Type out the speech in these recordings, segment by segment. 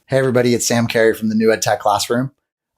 Hey everybody, it's Sam Kary from the new EdTech classroom.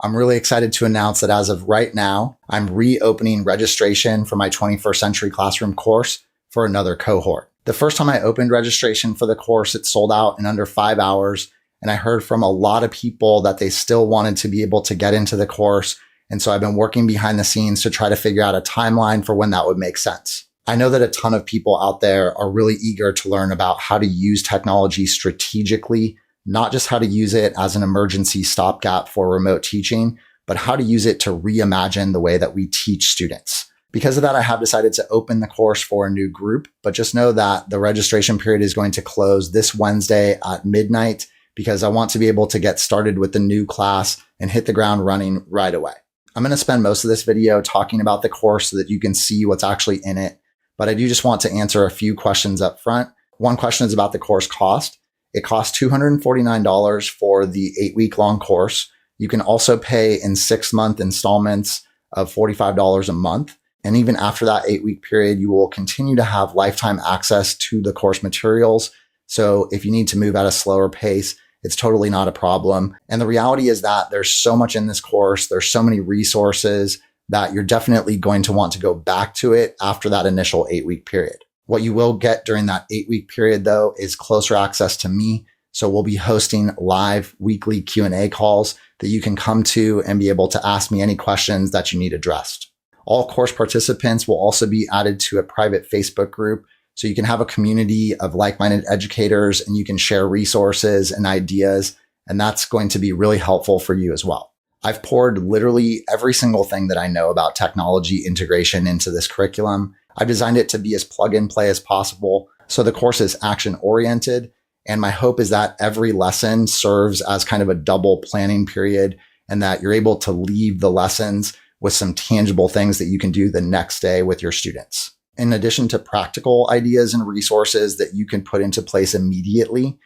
I'm really excited to announce that as of right now, I'm reopening registration for my 21st Century Classroom course for another cohort. The first time I opened registration for the course, it sold out in under 5 hours. And I heard from a lot of people that they still wanted to be able to get into the course. And so I've been working behind the scenes to try to figure out a timeline for when that would make sense. I know that a ton of people out there are really eager to learn about how to use technology strategically, not just how to use it as an emergency stopgap for remote teaching, but how to use it to reimagine the way that we teach students. Because of that, I have decided to open the course for a new group, but just know that the registration period is going to close this Wednesday at midnight because I want to be able to get started with the new class and hit the ground running right away. I'm going to spend most of this video talking about the course so that you can see what's actually in it, but I do just want to answer a few questions up front. One question is about the course cost. It costs $249 for the 8-week-long course. You can also pay in 6-month installments of $45 a month. And even after that 8-week period, you will continue to have lifetime access to the course materials. So if you need to move at a slower pace, it's totally not a problem. And the reality is that there's so much in this course. There's so many resources that you're definitely going to want to go back to it after that initial 8-week period. What you will get during that 8-week period, though, is closer access to me. So we'll be hosting live weekly Q&A calls that you can come to and be able to ask me any questions that you need addressed. All course participants will also be added to a private Facebook group, so you can have a community of like-minded educators and you can share resources and ideas, and that's going to be really helpful for you as well. I've poured literally every single thing that I know about technology integration into this curriculum. I've designed it to be as plug and play as possible. So the course is action oriented. And my hope is that every lesson serves as kind of a double planning period and that you're able to leave the lessons with some tangible things that you can do the next day with your students. In addition to practical ideas and resources that you can put into place immediately,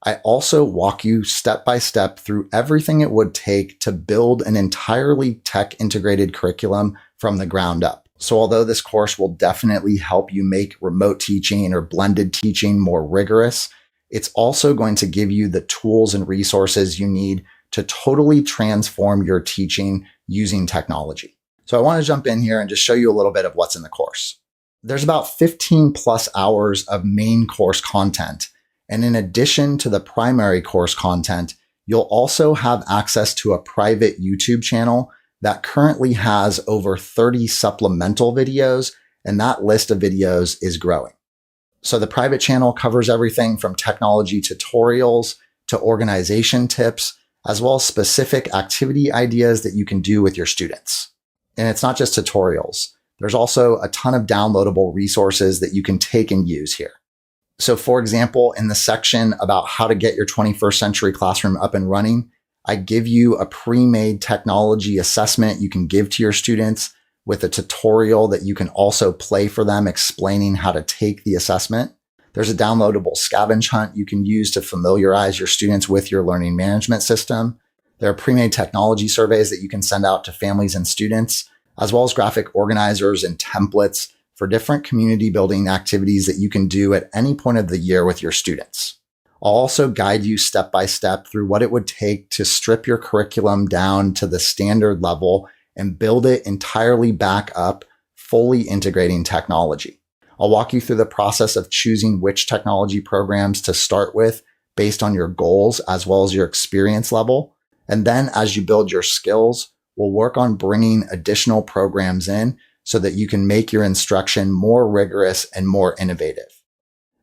I also walk you step by step through everything it would take to build an entirely tech integrated curriculum from the ground up. So although this course will definitely help you make remote teaching or blended teaching more rigorous, it's also going to give you the tools and resources you need to totally transform your teaching using technology. So I want to jump in here and just show you a little bit of what's in the course. There's about 15 plus hours of main course content. And in addition to the primary course content, you'll also have access to a private YouTube channel that currently has over 30 supplemental videos, and that list of videos is growing. So the private channel covers everything from technology tutorials to organization tips, as well as specific activity ideas that you can do with your students. And it's not just tutorials. There's also a ton of downloadable resources that you can take and use here. So for example, in the section about how to get your 21st Century Classroom up and running, I give you a pre-made technology assessment you can give to your students with a tutorial that you can also play for them explaining how to take the assessment. There's a downloadable scavenge hunt you can use to familiarize your students with your learning management system. There are pre-made technology surveys that you can send out to families and students, as well as graphic organizers and templates for different community building activities that you can do at any point of the year with your students. I'll also guide you step by step through what it would take to strip your curriculum down to the standard level and build it entirely back up, fully integrating technology. I'll walk you through the process of choosing which technology programs to start with based on your goals as well as your experience level. And then as you build your skills, we'll work on bringing additional programs in so that you can make your instruction more rigorous and more innovative.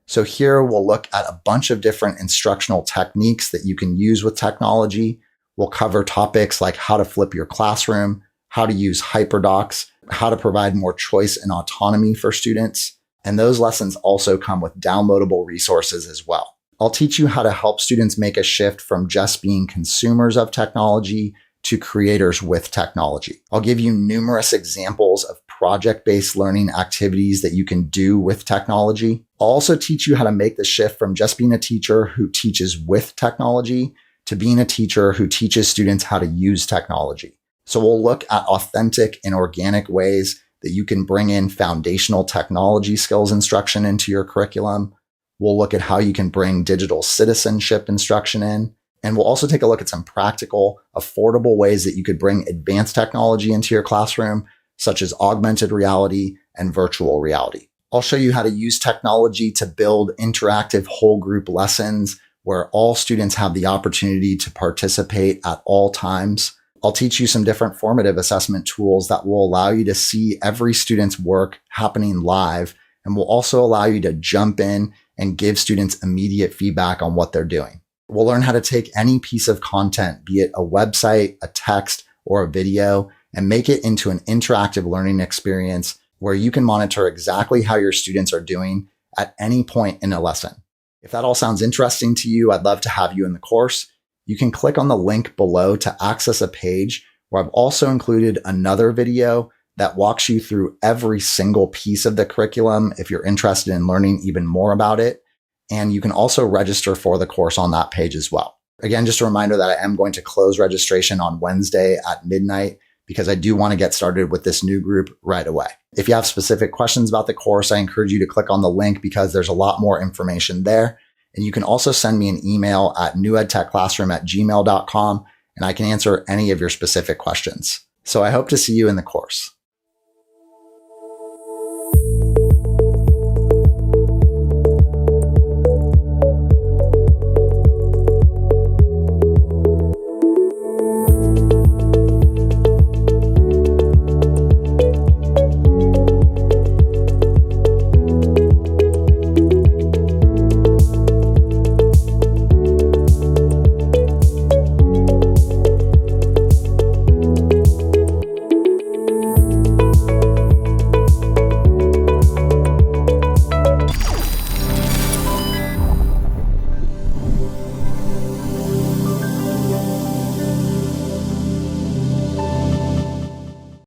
So here we'll look at a bunch of different instructional techniques that you can use with technology. We'll cover topics like how to flip your classroom, how to use hyperdocs, how to provide more choice and autonomy for students. And those lessons also come with downloadable resources as well. I'll teach you how to help students make a shift from just being consumers of technology to creators with technology. I'll give you numerous examples of project-based learning activities that you can do with technology. I'll also teach you how to make the shift from just being a teacher who teaches with technology to being a teacher who teaches students how to use technology. So we'll look at authentic and organic ways that you can bring in foundational technology skills instruction into your curriculum. We'll look at how you can bring digital citizenship instruction in. And we'll also take a look at some practical, affordable ways that you could bring advanced technology into your classroom, such as augmented reality and virtual reality. I'll show you how to use technology to build interactive whole group lessons where all students have the opportunity to participate at all times. I'll teach you some different formative assessment tools that will allow you to see every student's work happening live, and will also allow you to jump in and give students immediate feedback on what they're doing. We'll learn how to take any piece of content, be it a website, a text, or a video, and make it into an interactive learning experience where you can monitor exactly how your students are doing at any point in a lesson. If that all sounds interesting to you, I'd love to have you in the course. You can click on the link below to access a page where I've also included another video that walks you through every single piece of the curriculum if you're interested in learning even more about it. And you can also register for the course on that page as well. Again, just a reminder that I am going to close registration on Wednesday at midnight because I do want to get started with this new group right away. If you have specific questions about the course, I encourage you to click on the link because there's a lot more information there. And you can also send me an email at newedtechclassroom@gmail.com, and I can answer any of your specific questions. So I hope to see you in the course.